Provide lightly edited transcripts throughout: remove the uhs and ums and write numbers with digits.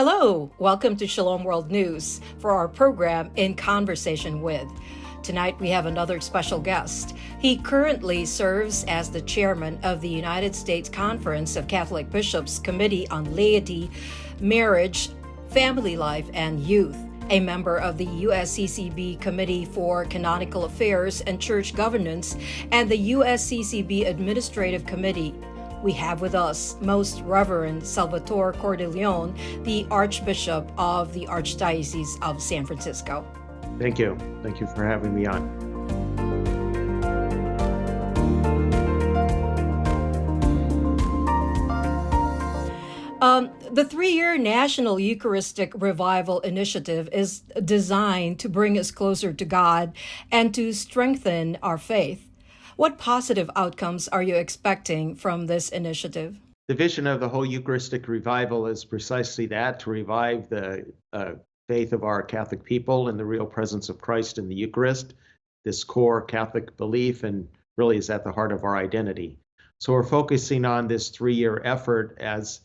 Hello, welcome to Shalom World News for our program In Conversation With. Tonight we have another special guest. He currently serves as the chairman of the United States Conference of Catholic Bishops Committee on Laity, Marriage, Family Life, and Youth, a member of the USCCB Committee for Canonical Affairs and Church Governance, and the USCCB Administrative Committee. We have with us Most Reverend Salvatore Cordileone, the Archbishop of the Archdiocese of San Francisco. Thank you. Thank you for having me on. The three-year National Eucharistic Revival Initiative is designed to bring us closer to God and to strengthen our faith. What positive outcomes are you expecting from this initiative? The vision of the whole Eucharistic revival is precisely that, to revive the faith of our Catholic people in the real presence of Christ in the Eucharist. This core Catholic belief and really is at the heart of our identity. So we're focusing on this three-year effort as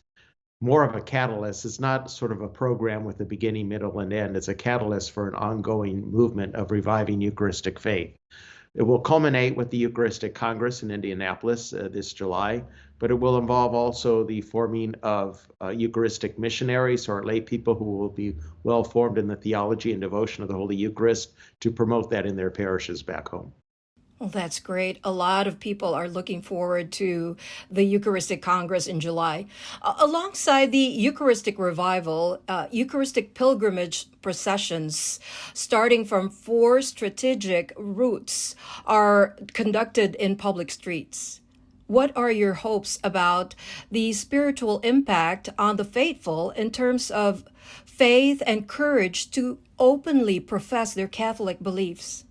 more of a catalyst. It's not sort of a program with a beginning, middle, and end. It's a catalyst for an ongoing movement of reviving Eucharistic faith. It will culminate with the Eucharistic Congress in Indianapolis this July, but it will involve also the forming of Eucharistic missionaries or lay people who will be well formed in the theology and devotion of the Holy Eucharist to promote that in their parishes back home. Well, that's great. A lot of people are looking forward to the Eucharistic Congress in July. Alongside the Eucharistic Revival, Eucharistic pilgrimage processions starting from 4 strategic routes are conducted in public streets. What are your hopes about the spiritual impact on the faithful in terms of faith and courage to openly profess their Catholic beliefs?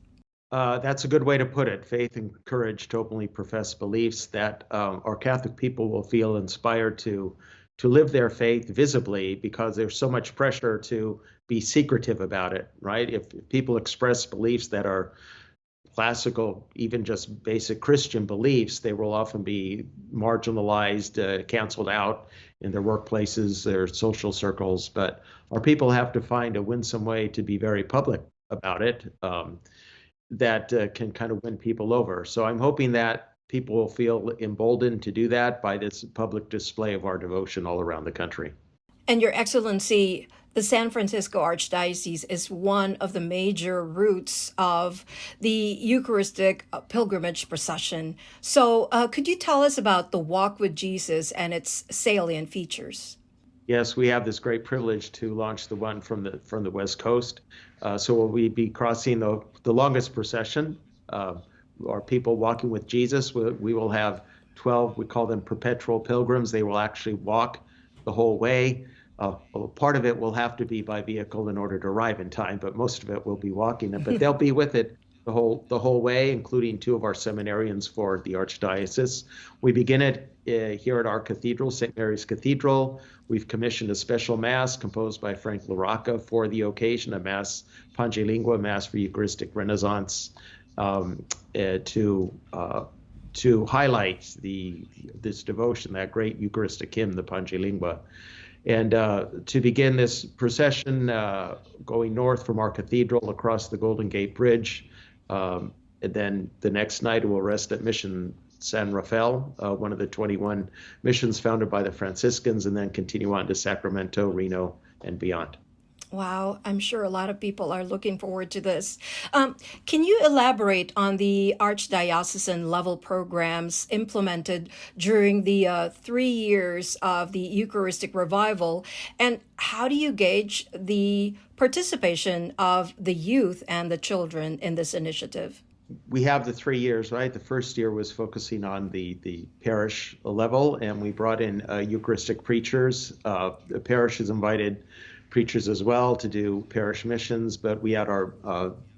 That's a good way to put it. Faith and courage to openly profess beliefs that our Catholic people will feel inspired to live their faith visibly, because there's so much pressure to be secretive about it, right? If people express beliefs that are classical, even just basic Christian beliefs, they will often be marginalized, canceled out in their workplaces, their social circles. But our people have to find a winsome way to be very public about it. That can kind of win people over. So I'm hoping that people will feel emboldened to do that by this public display of our devotion all around the country. And Your Excellency, the San Francisco Archdiocese is one of the major routes of the Eucharistic pilgrimage procession. So could you tell us about the Walk with Jesus and its salient features? Yes, we have this great privilege to launch the one from the West Coast. So we'll be crossing the longest procession, our people walking with Jesus. We will have 12, we call them perpetual pilgrims. They will actually walk the whole way. Part of it will have to be by vehicle in order to arrive in time, but most of it will be walking. But they'll be with it the whole way, including 2 of our seminarians for the Archdiocese. We begin it here at our cathedral, St. Mary's Cathedral. We've commissioned a special Mass composed by Frank LaRocca for the occasion, a Mass Pange Lingua, Mass for Eucharistic Renaissance, to highlight this devotion, that great Eucharistic hymn, the Pange Lingua. And to begin this procession, going north from our cathedral across the Golden Gate Bridge, and then the next night it will rest at Mission San Rafael, one of the 21 missions founded by the Franciscans, and then continue on to Sacramento, Reno, and beyond. Wow, I'm sure a lot of people are looking forward to this. Can you elaborate on the archdiocesan level programs implemented during the 3 years of the Eucharistic Revival, and how do you gauge the participation of the youth and the children in this initiative? We have the 3 years, right? The first year was focusing on the parish level, and we brought in Eucharistic preachers. The parish has invited preachers as well to do parish missions, but we had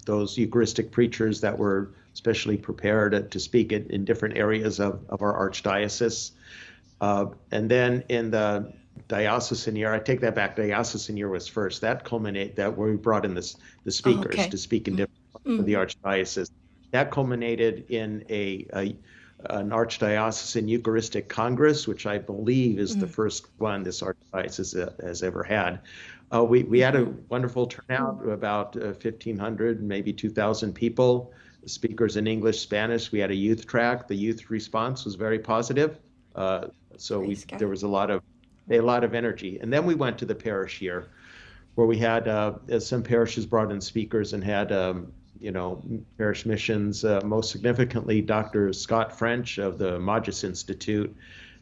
those Eucharistic preachers that were specially prepared to speak in different areas of our archdiocese. And then in the diocesan year, I take that back, diocesan year was first. That culminated, that where we brought in the speakers to speak in different parts of the archdiocese. That culminated in a an Archdiocesan Eucharistic Congress, which I believe is the first one this Archdiocese has ever had. We had a wonderful turnout, about 1,500, maybe 2,000 people, speakers in English, Spanish. We had a youth track. The youth response was very positive. There was a lot of energy. And then we went to the parish year, where we had some parishes brought in speakers and had parish missions. Most significantly, Dr. Scott French of the Magis Institute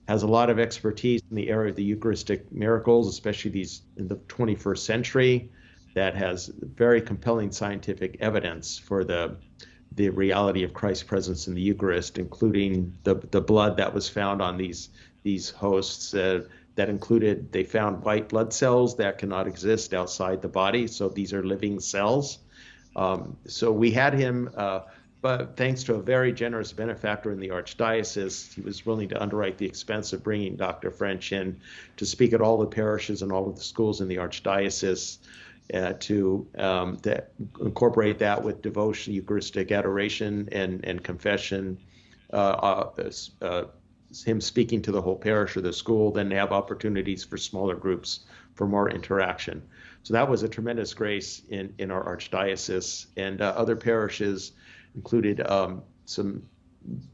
has a lot of expertise in the area of the Eucharistic miracles, especially these in the 21st century, that has very compelling scientific evidence for the reality of Christ's presence in the Eucharist, including the blood that was found on these hosts. That included, they found white blood cells that cannot exist outside the body. So these are living cells. So we had him, but thanks to a very generous benefactor in the Archdiocese, he was willing to underwrite the expense of bringing Dr. French in to speak at all the parishes and all of the schools in the Archdiocese, to incorporate that with devotion, Eucharistic adoration, and confession, him speaking to the whole parish or the school, then have opportunities for smaller groups for more interaction. So that was a tremendous grace in our Archdiocese, and other parishes included some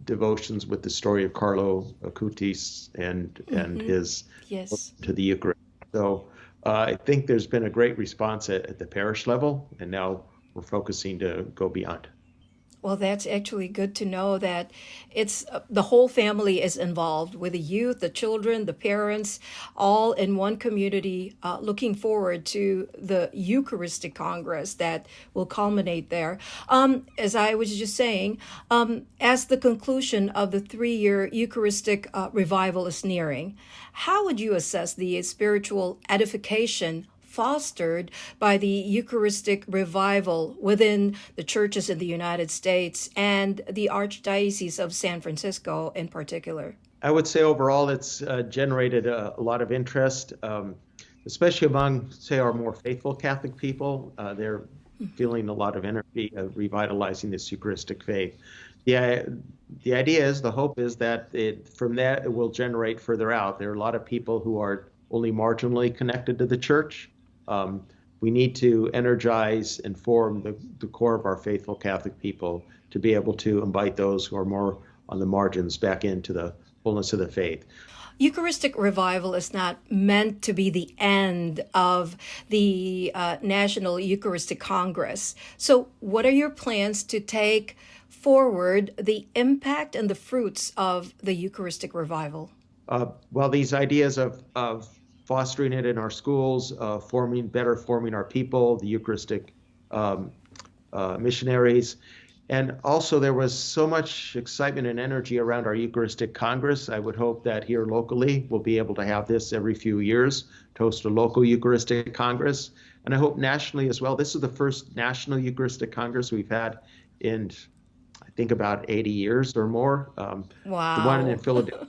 devotions with the story of Carlo Acutis and his to the Eucharist. So I think there's been a great response at the parish level, and now we're focusing to go beyond. Well, that's actually good to know that it's the whole family is involved, with the youth, the children, the parents, all in one community, looking forward to the Eucharistic Congress that will culminate there. As I was just saying, as the conclusion of the 3-year Eucharistic revival is nearing, how would you assess the spiritual edification fostered by the Eucharistic revival within the churches in the United States and the Archdiocese of San Francisco in particular? I would say overall it's generated a lot of interest, especially among, say, our more faithful Catholic people. They're feeling a lot of energy of revitalizing this Eucharistic faith. The idea is, the hope is that from that it will generate further out. There are a lot of people who are only marginally connected to the church. We need to energize and form the core of our faithful Catholic people to be able to invite those who are more on the margins back into the fullness of the faith. Eucharistic revival is not meant to be the end of the National Eucharistic Congress. So what are your plans to take forward the impact and the fruits of the Eucharistic revival? Well, these ideas of fostering it in our schools, forming our people, the Eucharistic missionaries. And also there was so much excitement and energy around our Eucharistic Congress. I would hope that here locally we'll be able to have this every few years, to host a local Eucharistic Congress. And I hope nationally as well. This is the first National Eucharistic Congress we've had in, I think, about 80 years or more. Wow. The one in Philadelphia.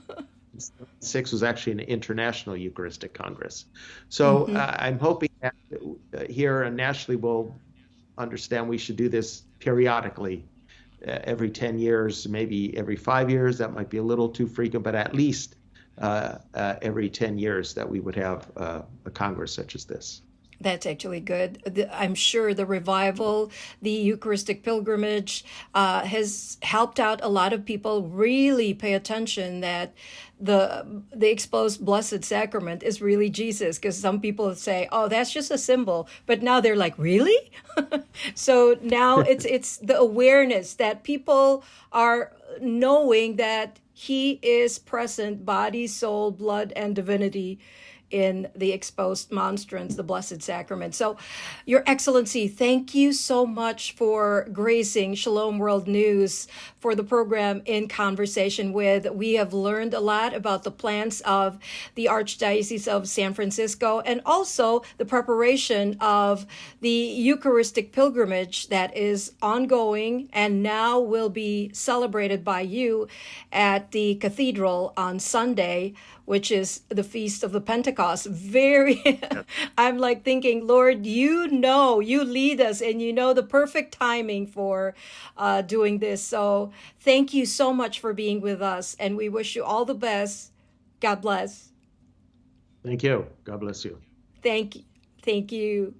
6 was actually an international Eucharistic Congress. So I'm hoping that here and nationally we'll understand we should do this periodically, every 10 years, maybe every 5 years. That might be a little too frequent, but at least every 10 years that we would have a Congress such as this. That's actually good. I'm sure the revival, the Eucharistic pilgrimage has helped out a lot of people really pay attention that the exposed Blessed Sacrament is really Jesus, because some people say, oh, that's just a symbol. But now they're like, really? So now it's the awareness that people are knowing that he is present, body, soul, blood, and divinity in the exposed monstrance, the Blessed Sacrament. So, Your Excellency, thank you so much for gracing Shalom World News for the program In Conversation With. We have learned a lot about the plans of the Archdiocese of San Francisco and also the preparation of the Eucharistic pilgrimage that is ongoing and now will be celebrated by you at the cathedral on Sunday, which is the Feast of the Pentecost. Very, I'm like thinking, Lord, you know, you lead us and you know the perfect timing for doing this. So thank you so much for being with us, and we wish you all the best. God bless. Thank you. God bless you. Thank you.